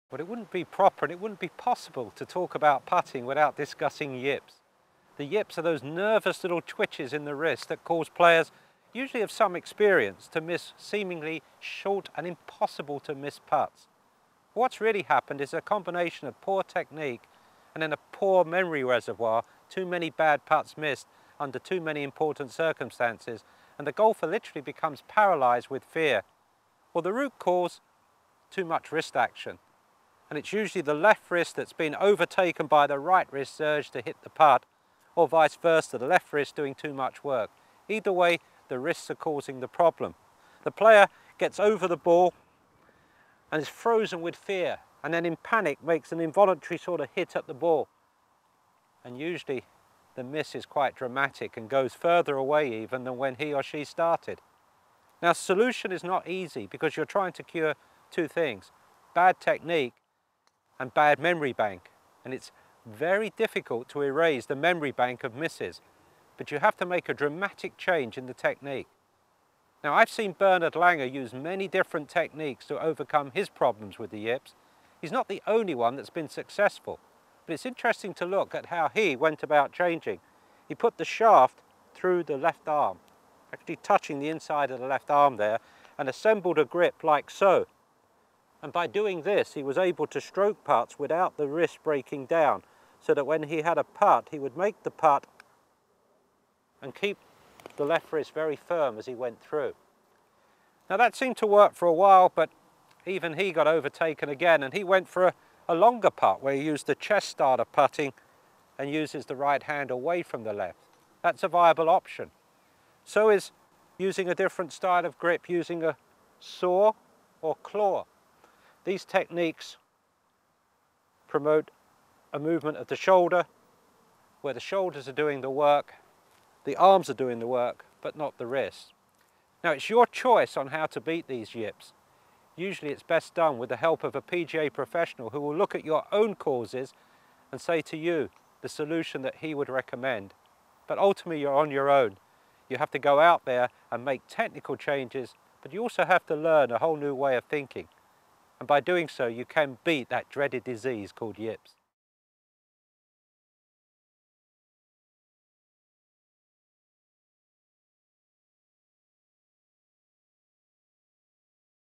But it wouldn't be proper and it wouldn't be possible to talk about putting without discussing yips. The yips are those nervous little twitches in the wrist that cause players, usually of some experience, to miss seemingly short and impossible to miss putts. What's really happened is a combination of poor technique and then a poor memory reservoir, too many bad putts missed under too many important circumstances, and the golfer literally becomes paralyzed with fear. Well, the root cause, too much wrist action. And it's usually the left wrist that's been overtaken by the right wrist's urge to hit the putt, or vice versa, the left wrist doing too much work. Either way, the wrists are causing the problem. The player gets over the ball and is frozen with fear, and then in panic makes an involuntary sort of hit at the ball. And usually the miss is quite dramatic and goes further away even than when he or she started. Now, solution is not easy because you're trying to cure two things: bad technique and bad memory bank. And it's very difficult to erase the memory bank of misses, but you have to make a dramatic change in the technique. Now, I've seen Bernhard Langer use many different techniques to overcome his problems with the yips. He's not the only one that's been successful, but it's interesting to look at how he went about changing. He put the shaft through the left arm, actually touching the inside of the left arm there, and assembled a grip like so. And by doing this, he was able to stroke putts without the wrist breaking down, so that when he had a putt, he would make the putt and keep the left wrist very firm as he went through. Now, that seemed to work for a while, but even he got overtaken again, and he went for a longer putt where he used the chest starter putting and uses the right hand away from the left. That's a viable option. So is using a different style of grip, using a saw or claw. These techniques promote a movement of the shoulder, where the shoulders are doing the work, the arms are doing the work, but not the wrist. Now, it's your choice on how to beat these yips. Usually it's best done with the help of a PGA professional who will look at your own causes and say to you the solution that he would recommend. But ultimately you're on your own. You have to go out there and make technical changes, but you also have to learn a whole new way of thinking. And by doing so, you can beat that dreaded disease called yips.